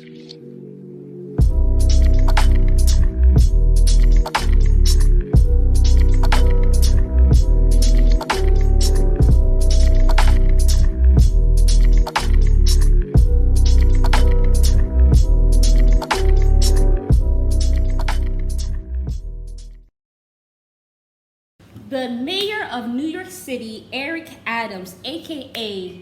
The mayor of New York City, Eric Adams, aka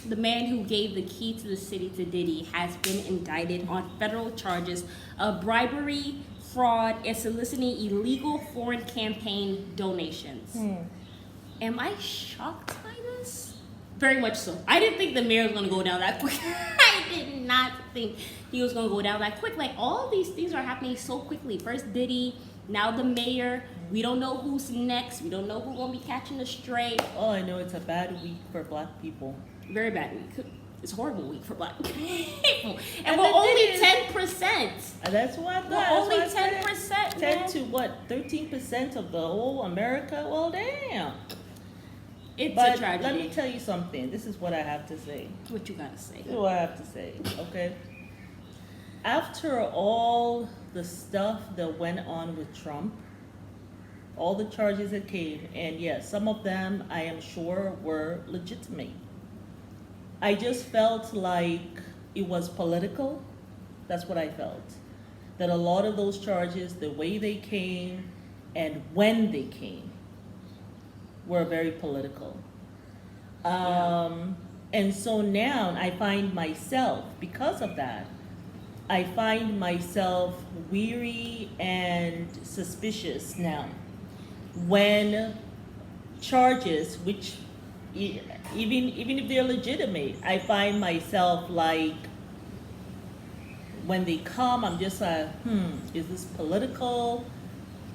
the man who gave the key to the city to Diddy, has been indicted on federal charges of bribery, fraud, and soliciting illegal foreign campaign donations. Am I shocked by this? Very much so. I didn't think the mayor was going to go down that quick. I did not think he was going to go down that quick. Like, all these things are happening so quickly. First Diddy, now the mayor. We don't know who's next. We don't know who's going to be catching the stray. All I know, it's a bad week for black people. Very bad week. It's a horrible week for black people. And we're only 10%. That's what I thought. We're only 10%. 10 to what? 13% of the whole America? Well, damn. It's but a tragedy. Let me tell you something. This is what I have to say. What you got to say? This is what I have to say, okay? After all the stuff that went on with Trump, all the charges that came, and yes, some of them I am sure were legitimate. I just felt like it was political. That's what I felt. That a lot of those charges, the way they came and when they came, were very political. And so now I find myself, because of that, I find myself weary and suspicious now when charges, which even if they're legitimate, I find myself like, when they come, I'm just like, is this political?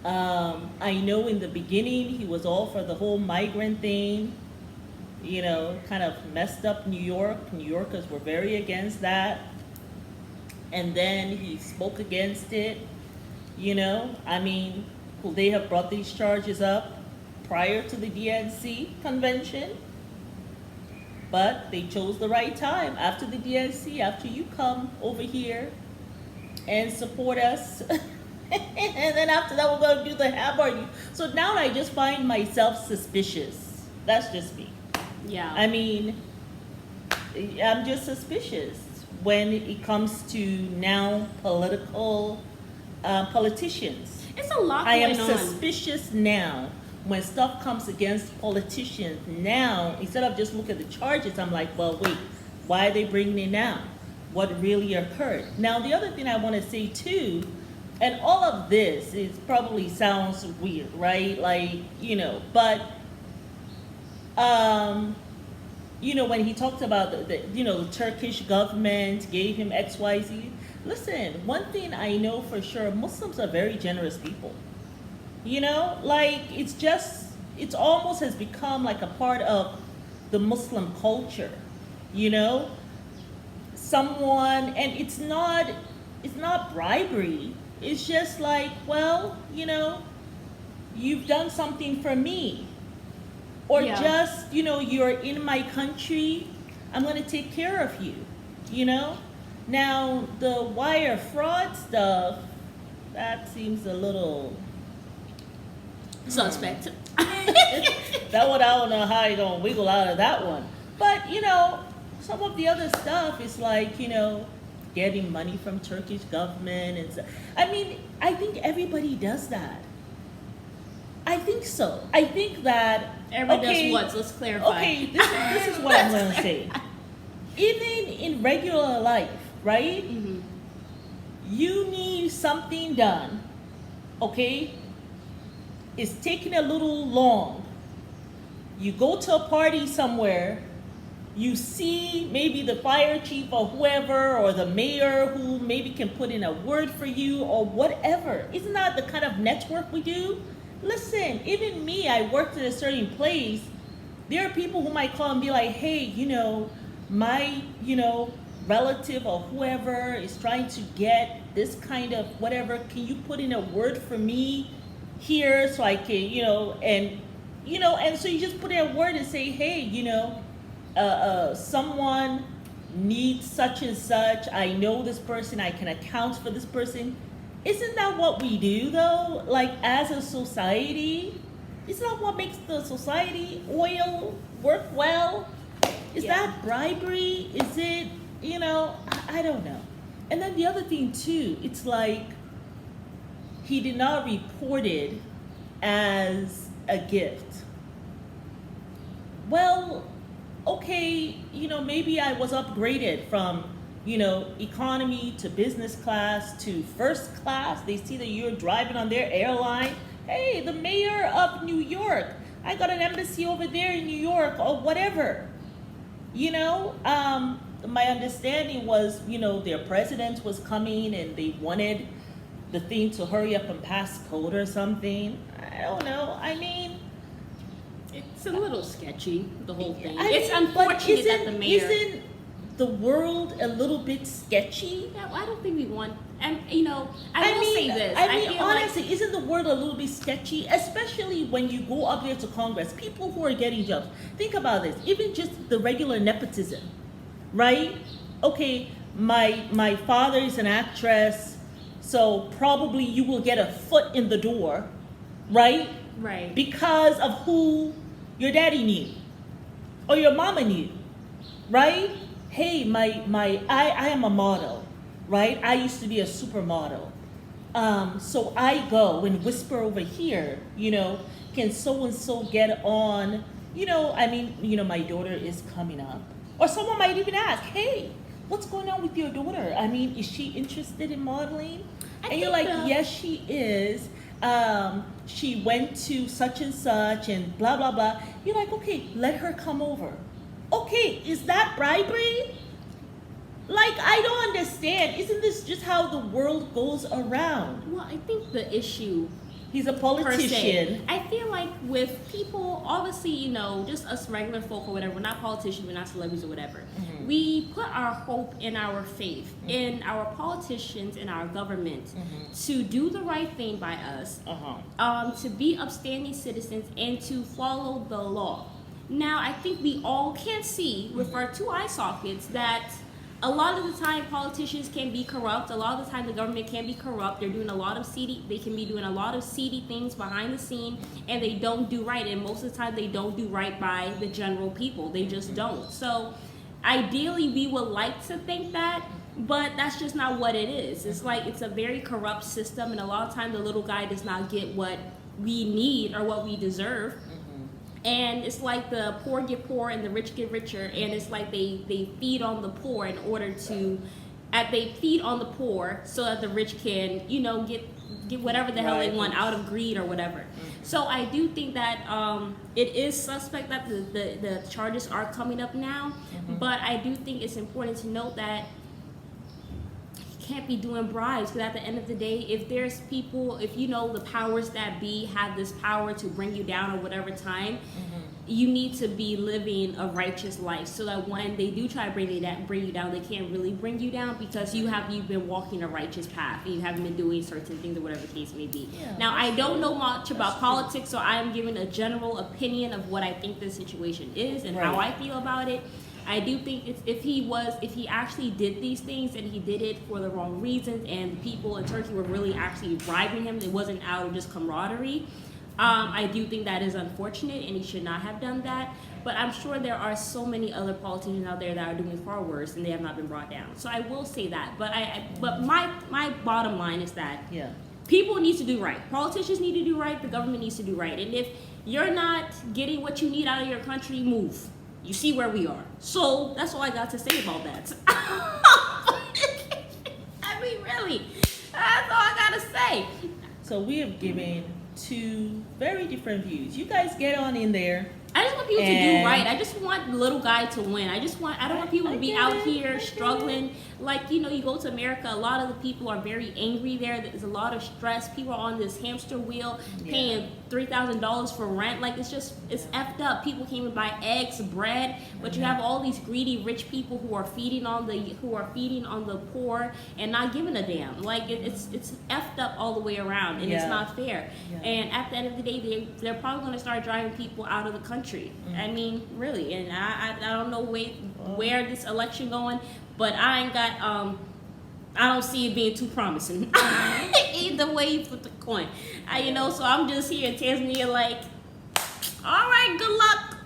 I know in the beginning he was all for the whole migrant thing, you know, kind of messed up New York. New Yorkers were very against that. And then he spoke against it, you know. I mean, could they have brought these charges up prior to the DNC convention? But they chose the right time, after the DNC, after you come over here and support us. And then after that, we're going to do the hammer. So now I just find myself suspicious. That's just me. Yeah. I mean, I'm just suspicious when it comes to now politicians. It's a lot I going am on. suspicious now when stuff comes against politicians. Now, instead of just look at the charges, I'm like, well, wait, why are they bringing it now? What really occurred? Now, the other thing I want to say too, and all of this is probably sounds weird, right? Like, you know, but you know, when he talked about the Turkish government gave him XYZ. Listen, one thing I know for sure, Muslims are very generous people. You know, like it's almost has become like a part of the Muslim culture, you know? And it's not bribery. It's just like, well, you know, you've done something for me. Or just, you know, you're in my country, I'm going to take care of you, you know? Now, the wire fraud stuff, that seems a little suspect. That one, I don't know how you're going to wiggle out of that one. But, you know, some of the other stuff is like, you know, getting money from Turkish government and stuff. I mean, I think everybody does that. I think so. I think that Everybody does what? So let's clarify. Okay, this is what I'm going to say. Even in regular life, right? Mm-hmm. You need something done, okay? It's taking a little long. You go to a party somewhere, you see maybe the fire chief or whoever or the mayor who maybe can put in a word for you or whatever. Isn't that the kind of network we do? Listen, even me, I worked at a certain place. There are people who might call and be like, hey, you know, my, you know, relative or whoever is trying to get this kind of whatever. Can you put in a word for me here so I can, and so you just put in a word and say, hey, someone need such and such. I know this person. I can account for this person. Isn't that what we do though? Like as a society, isn't that what makes the society oil work well? Is that bribery? Is it, I don't know. And then the other thing too, it's like he did not report it as a gift. Well, okay, maybe I was upgraded from, economy to business class to first class. They see that you're driving on their airline. Hey, the mayor of New York, I got an embassy over there in New York or whatever. My understanding was, their president was coming and they wanted the thing to hurry up and pass code or something. I don't know. I mean, it's a little sketchy, the whole thing. It's unfortunate that the mayor... Isn't the world a little bit sketchy? Yeah, well, I don't think we want... And, I will say this. I mean, feel honestly, like, isn't the world a little bit sketchy? Especially when you go up there to Congress, people who are getting jobs. Think about this. Even just the regular nepotism, right? Okay, my father is an actress, so probably you will get a foot in the door, right? Right. Because of who your daddy knew or your mama knew, right? Hey, I am a model, right? I used to be a supermodel. So I go and whisper over here, can so-and-so get on, my daughter is coming up. Or someone might even ask, hey, what's going on with your daughter? I mean, is she interested in modeling? And you're like, yes, she is. She went to such and such and blah, blah, blah. You're like, okay, let her come over. Okay, is that bribery? Like, I don't understand. Isn't this just how the world goes around? Well, I think the issue... He's a politician. I feel like with people, obviously, just us regular folk or whatever, we're not politicians, we're not celebrities or whatever. Mm-hmm. We put our hope and our faith in our politicians and our government to do the right thing by us, to be upstanding citizens, and to follow the law. Now, I think we all can see with our two eye sockets that a lot of the time politicians can be corrupt. A lot of the time the government can be corrupt. They can be doing a lot of seedy things behind the scene, and they don't do right. And most of the time they don't do right by the general people. They just don't. So ideally we would like to think that, but that's just not what it is. It's like it's a very corrupt system, and a lot of times the little guy does not get what we need or what we deserve. And it's like the poor get poor and the rich get richer, and it's like they feed on the poor in order to, they feed on the poor so that the rich can, get whatever the hell they want out of greed or whatever. So I do think that it is suspect that the charges are coming up now, but I do think it's important to note that can't be doing bribes, because at the end of the day, if there's people, if the powers that be have this power to bring you down or whatever time, you need to be living a righteous life so that when they do try to bring you down, they can't really bring you down because you've been walking a righteous path and you haven't been doing certain things or whatever the case may be. Now, I don't know much about politics, so I am giving a general opinion of what I think the situation is and how I feel about it. I do think if he actually did these things and he did it for the wrong reasons and the people in Turkey were really actually bribing him, it wasn't out of just camaraderie, I do think that is unfortunate and he should not have done that. But I'm sure there are so many other politicians out there that are doing far worse and they have not been brought down. So I will say that. But my bottom line is that people need to do right. Politicians need to do right. The government needs to do right. And if you're not getting what you need out of your country, move. You see where we are. So that's all I got to say about that. I mean, really, that's all I got to say. So we have given two very different views. You guys get on in there. I just want people to do right. I just want the little guy to win. I don't want people to be out here struggling. Like, you go to America, a lot of the people are very angry there. There's a lot of stress. People are on this hamster wheel paying $3,000 for rent. Like, it's effed up. People can't even buy eggs, bread, but you have all these greedy rich people who are feeding on the poor and not giving a damn. Like, it's effed up all the way around, and it's not fair. And at the end of the day, they're probably going to start driving people out of the country. country. I mean, really. And I don't know where this election going, but I ain't got I don't see it being too promising. Either way you put the coin. So I'm just here in Tanzania like, all right, good luck.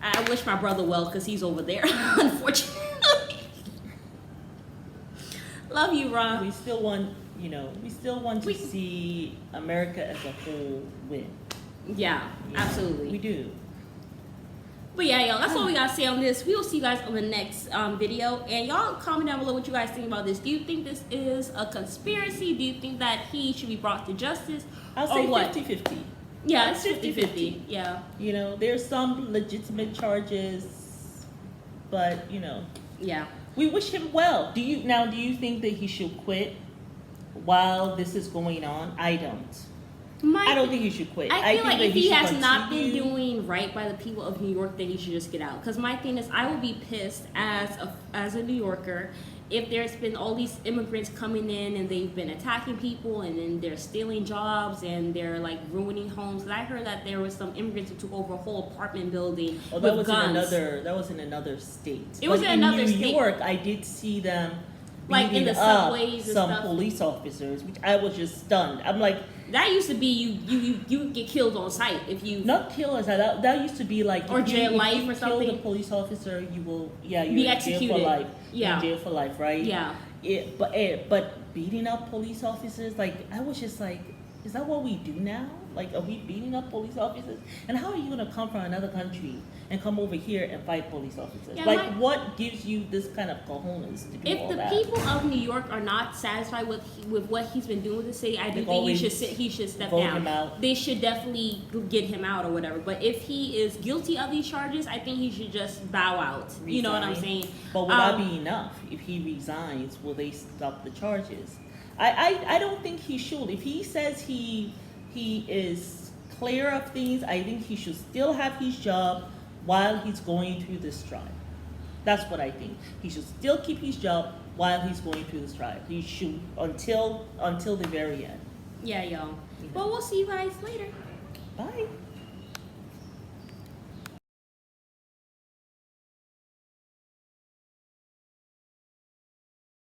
I wish my brother well because he's over there, unfortunately. Love you, Ron. We still want, to see America as a whole win. Yeah, absolutely. We do. But yeah, y'all, that's all we got to say on this. We will see you guys on the next video. And y'all comment down below what you guys think about this. Do you think this is a conspiracy? Do you think that he should be brought to justice? I'll say 50-50. Yeah, it's 50-50. Yeah. There's some legitimate charges, but, Yeah. we wish him well. Do you think that he should quit while this is going on? I don't. I don't think he should quit. I feel like if he has not been continue. doing right by the people of New York, then he should just get out. Because my thing is, I will be pissed as a New Yorker if there's been all these immigrants coming in and they've been attacking people and then they're stealing jobs and they're like ruining homes. And I heard that there was some immigrants who took over a whole apartment building with guns. That was in another state. It was in another state. In New York, I did see them like in the subways and some stuff. Police officers, which I was just stunned. I'm like, that used to be you get killed on sight if you not kill us. That used to be like or jail life or something. Kill the police officer, you will be executed. Jail for life. Yeah, in jail for life, right? Yeah. But beating up police officers, like I was just like, is that what we do now? Like, are we beating up police officers? And how are you gonna come from another country and come over here and fight police officers? Yeah, what gives you this kind of cojones to do all that? If the people of New York are not satisfied with what he's been doing with the city, I do think he should step down. Him out. They should definitely get him out or whatever. But if he is guilty of these charges, I think he should just bow out. Resign. You know what I'm saying? But will that be enough? If he resigns, will they stop the charges? I don't think he should. If he says he is clear of things, I think he should still have his job while he's going through this trial. That's what I think. He should still keep his job while he's going through this trial. He should until the very end. Yeah, y'all. Well, we'll see you guys later. Bye.